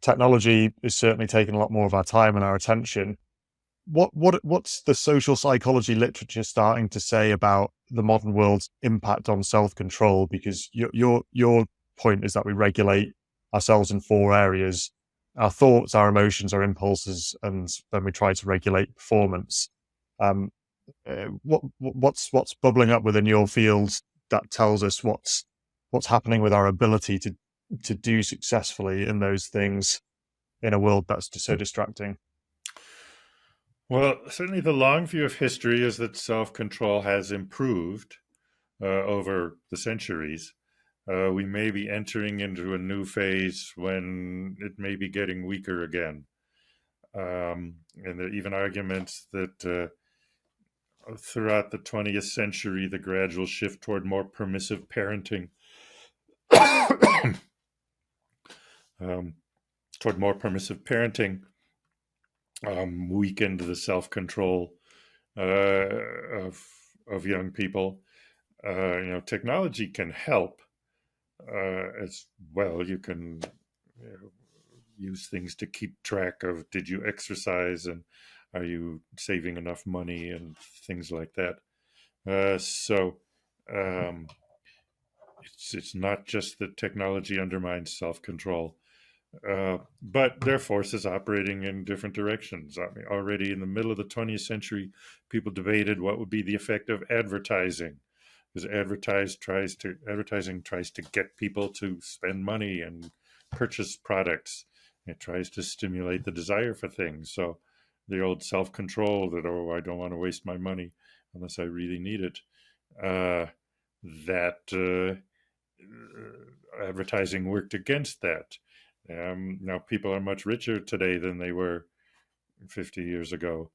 technology is certainly taking a lot more of our time and our attention. What's the social psychology literature starting to say about the modern world's impact on self-control? Because your point is that we regulate ourselves in four areas: our thoughts, our emotions, our impulses, and then we try to regulate performance. Um, what's bubbling up within your field that tells us what's happening with our ability to do successfully in those things in a world that's just so distracting? Well, certainly the long view of history is that self control has improved over the centuries. We may be entering into a new phase when it may be getting weaker again. And there are even arguments that throughout the 20th century, the gradual shift toward more permissive parenting, um, toward more permissive parenting, weakened the self control of young people. Technology can help as well. You can use things to keep track of, did you exercise, and are you saving enough money, and things like that. So um, it's not just that technology undermines self control. But there are forces operating in different directions. I mean, already in the middle of the 20th century, people debated what would be the effect of advertising, because advertising tries to get people to spend money and purchase products. It tries to stimulate the desire for things. So the old self-control that, oh, I don't want to waste my money unless I really need it. Uh, that advertising worked against that. Now people are much richer today than they were 50 years ago.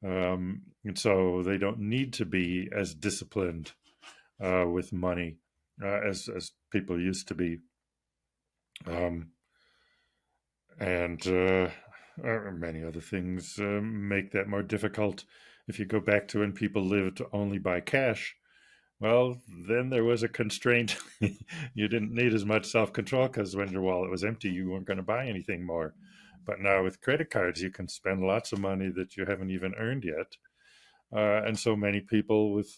And so they don't need to be as disciplined with money as people used to be. Um, and many other things make that more difficult. If you go back to when people lived only by cash, well, then there was a constraint. You didn't need as much self control because when your wallet was empty, you weren't going to buy anything more. But now with credit cards, you can spend lots of money that you haven't even earned yet. And so many people with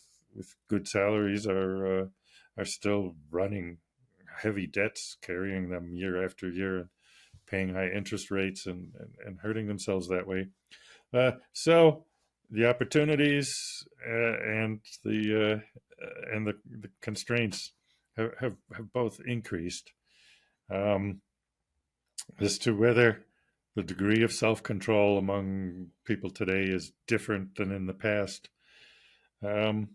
good salaries are still running heavy debts, carrying them year after year, and paying high interest rates, and hurting themselves that way. So the opportunities and the constraints have both increased. Um, as to whether the degree of self control among people today is different than in the past, um,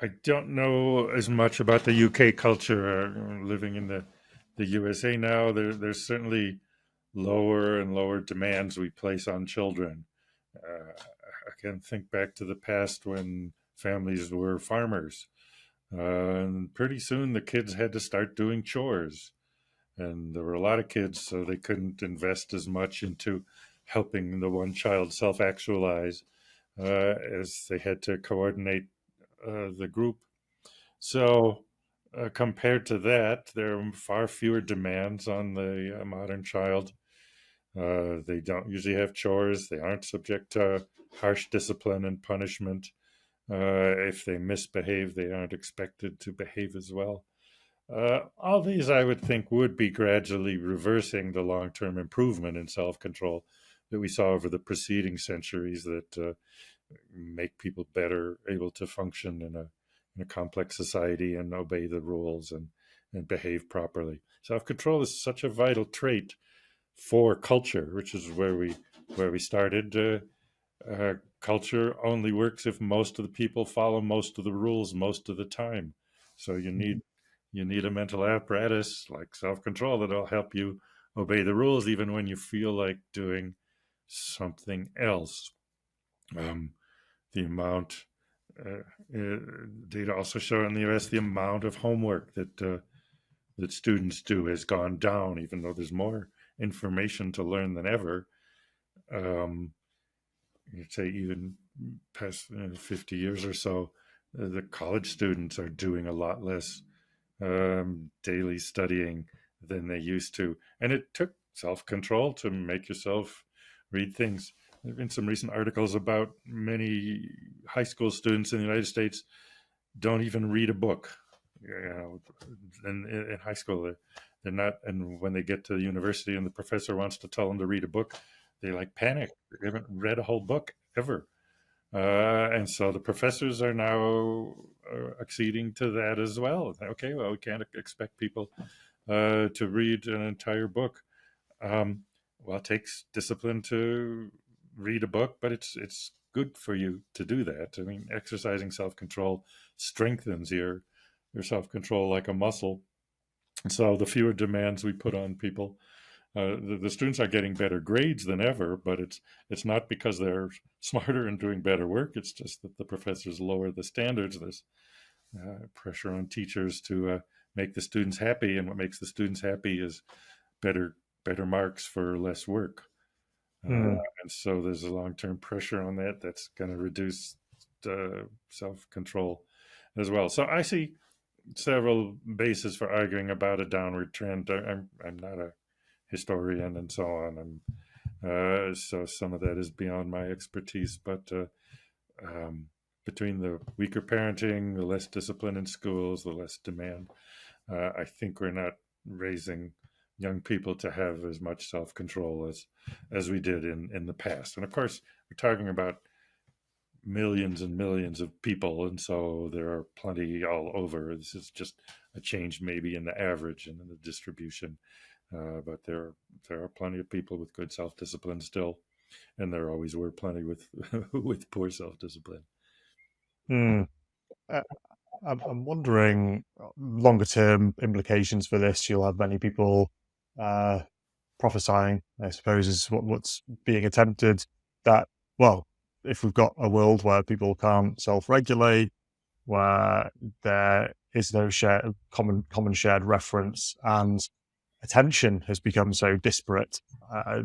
I don't know as much about the UK culture. Living in the USA now, there's certainly lower and lower demands we place on children. I can think back to the past when families were farmers. And pretty soon the kids had to start doing chores. And there were a lot of kids, so they couldn't invest as much into helping the one child self actualize as they had to coordinate the group. So, compared to that, there are far fewer demands on the modern child. They don't usually have chores. They aren't subject to harsh discipline and punishment. If they misbehave, they aren't expected to behave as well. All these, I would think, would be gradually reversing the long term improvement in self control that we saw over the preceding centuries that make people better able to function in a complex society and obey the rules and behave properly. Self control is such a vital trait for culture, which is where we started. Culture only works if most of the people follow most of the rules most of the time. So you need a mental apparatus like self control that'll help you obey the rules even when you feel like doing something else. Um, the amount data also show in the US the amount of homework that students do has gone down, even though there's more information to learn than ever. Um, you'd say even past 50 years or so, the college students are doing a lot less daily studying than they used to. And it took self-control to make yourself read things. There have been some recent articles about many high school students in the United States don't even read a book. In high school, they're not. And when they get to the university and the professor wants to tell them to read a book, they like panic. They haven't read a whole book ever. And so the professors are now acceding to that as well. Okay, well, we can't expect people to read an entire book. Well, it takes discipline to read a book, but it's good for you to do that. I mean, exercising self-control strengthens your self-control like a muscle. So the fewer demands we put on people, the students are getting better grades than ever, but it's not because they're smarter and doing better work. It's just that the professors lower the standards. There's pressure on teachers to make the students happy, and what makes the students happy is better marks for less work. Mm. And so there's a long-term pressure on that that's going to reduce self-control as well. So I see several bases for arguing about a downward trend. I'm not a historian and so on, and so some of that is beyond my expertise. But between the weaker parenting, the less discipline in schools, the less demand, I think we're not raising young people to have as much self-control as we did in the past. And of course, we're talking about millions and millions of people, and so there are plenty all over. This is just a change maybe in the average and in the distribution, but there are plenty of people with good self-discipline still, and there always were plenty with with poor self-discipline. Mm. Uh, I'm wondering longer term implications for this. You'll have many people uh, prophesying, I suppose, is what's being attempted. That, well, if we've got a world where people can't self-regulate, where there is no common shared reference, and attention has become so disparate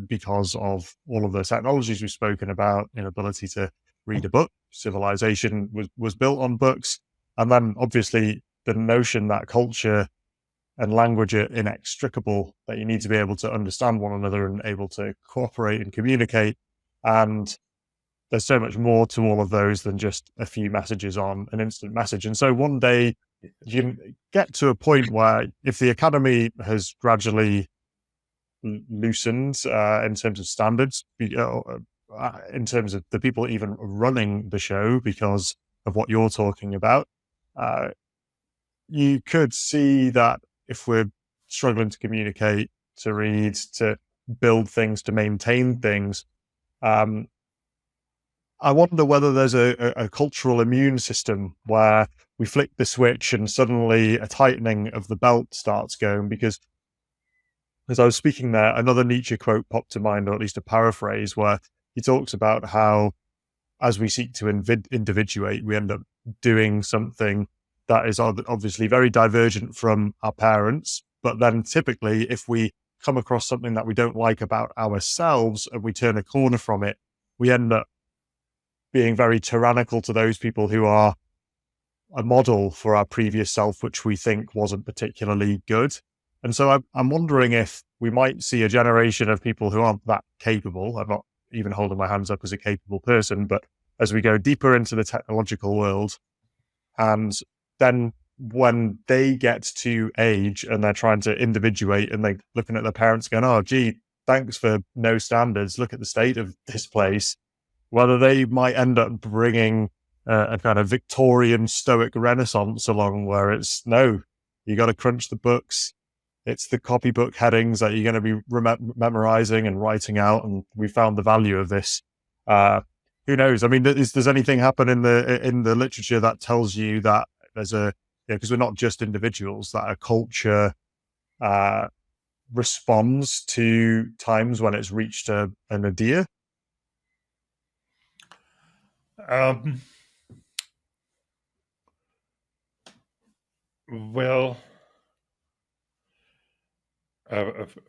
because of all of the technologies we've spoken about, inability to read a book. Civilization was built on books, and then obviously the notion that culture and language are inextricable, that you need to be able to understand one another and able to cooperate and communicate. And there's so much more to all of those than just a few messages on an instant message. And so one day you get to a point where if the academy has gradually loosened in terms of standards, in terms of the people even running the show because of what you're talking about, you could see that if we're struggling to communicate, to read, to build things, to maintain things, I wonder whether there's a cultural immune system where we flick the switch and suddenly a tightening of the belt starts going. Because as I was speaking there, another Nietzsche quote popped to mind, or at least a paraphrase, where he talks about how as we seek to individuate, we end up doing something that is obviously very divergent from our parents. But then typically, if we come across something that we don't like about ourselves and we turn a corner from it, we end up being very tyrannical to those people who are a model for our previous self, which we think wasn't particularly good. And so I'm wondering if we might see a generation of people who aren't that capable. I'm not even holding my hands up as a capable person, but as we go deeper into the technological world, and then when they get to age and they're trying to individuate and they're looking at their parents going, oh, gee, thanks for no standards. Look at the state of this place. Whether they might end up bringing a kind of Victorian Stoic Renaissance along where it's, no, you got to crunch the books. It's the copybook headings that you're going to be memorizing and writing out. And we found the value of this. Who knows? I mean, does anything happen in the literature that tells you that there's because we're not just individuals, that a culture responds to times when it's reached a nadir? Um, well,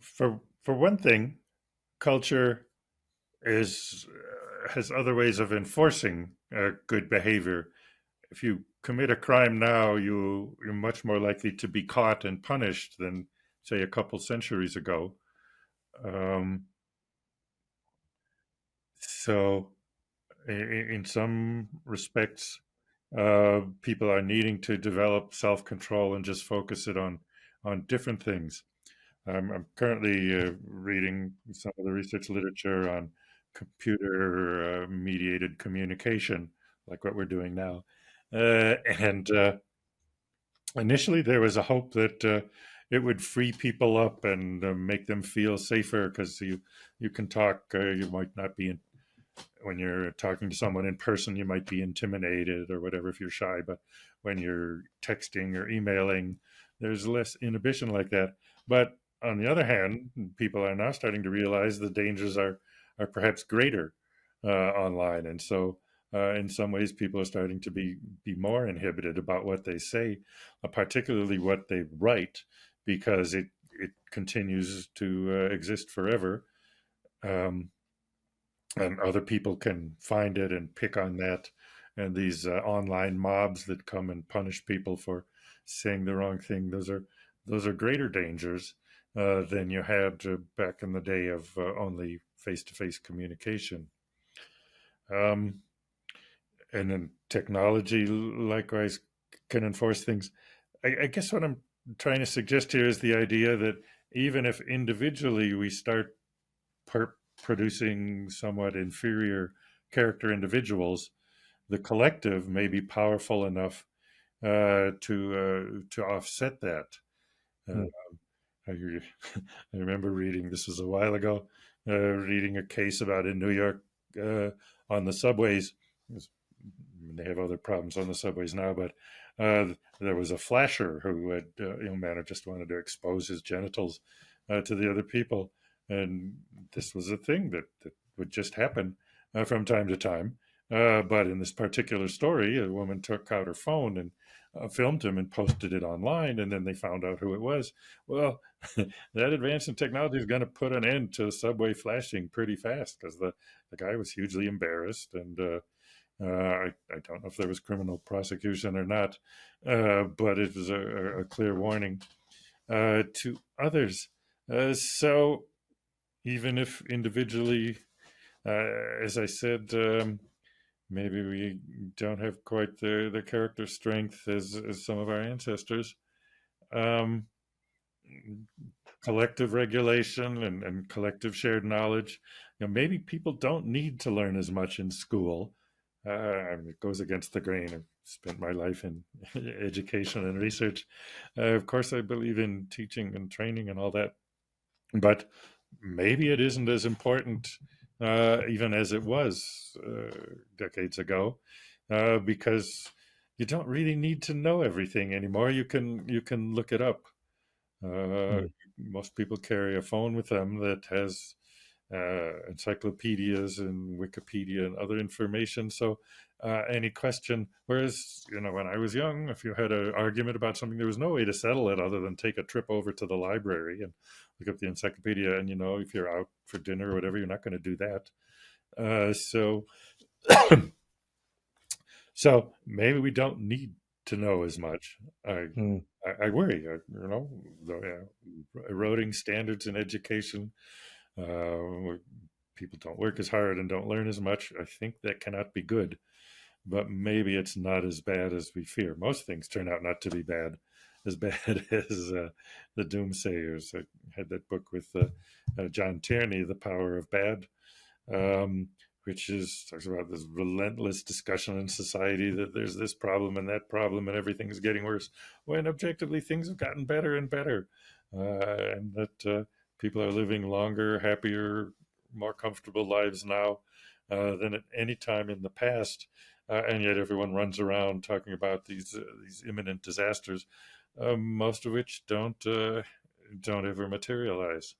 for one thing, culture is has other ways of enforcing good behavior. If you commit a crime now, you're much more likely to be caught and punished than say, a couple centuries ago. Um, so, in some respects, people are needing to develop self control and just focus it on different things. I'm currently reading some of the research literature on computer mediated communication, like what we're doing now. And initially, there was a hope that it would free people up and make them feel safer because you can talk. You might not be when you're talking to someone in person, you might be intimidated or whatever if you're shy. But when you're texting or emailing, there's less inhibition like that. But on the other hand, people are now starting to realize the dangers are perhaps greater online, and so in some ways, people are starting to be more inhibited about what they say, particularly what they write, because it continues to exist forever. Um, and other people can find it and pick on that. And these online mobs that come and punish people for saying the wrong thing, those are greater dangers than you had back in the day of only face-to-face communication. Um, and then technology likewise can enforce things. I guess what I'm trying to suggest here is the idea that even if individually we start producing somewhat inferior character individuals, the collective may be powerful enough to offset that. Uh, Mm. I, I remember reading, this was a while ago, reading a case about in New York on the subways. They have other problems on the subways now, but there was a flasher who had, young man who just wanted to expose his genitals to the other people. And this was a thing that would just happen from time to time. But in this particular story, a woman took out her phone and filmed him and posted it online, and then they found out who it was. Well, that advance in technology is going to put an end to subway flashing pretty fast because the guy was hugely embarrassed, and I don't know if there was criminal prosecution or not, but it was a clear warning to others. So even if individually, as I said, maybe we don't have quite the character strength as some of our ancestors. Um, Collective regulation and collective shared knowledge. Maybe people don't need to learn as much in school. I mean, it goes against the grain. I've spent my life in education and research. Of course, I believe in teaching and training and all that, but maybe it isn't as important even as it was decades ago, because you don't really need to know everything anymore. You can look it up. Uh, Mm. Most people carry a phone with them that has encyclopedias and Wikipedia and other information. So any question, whereas when I was young, if you had an argument about something, there was no way to settle it other than take a trip over to the library and look up the encyclopedia. And if you're out for dinner or whatever, you're not going to do that. So so maybe we don't need to know as much. I Mm. I worry, eroding standards in education. Where people don't work as hard and don't learn as much. I think that cannot be good, but maybe it's not as bad as we fear. Most things turn out not to be as bad as the doomsayers. I had that book with John Tierney, The Power of Bad, um, which talks about this relentless discussion in society that there's this problem and that problem and everything's getting worse, when objectively things have gotten better and better, and that people are living longer, happier, more comfortable lives now than at any time in the past. And yet everyone runs around talking about these imminent disasters, most of which don't ever materialize.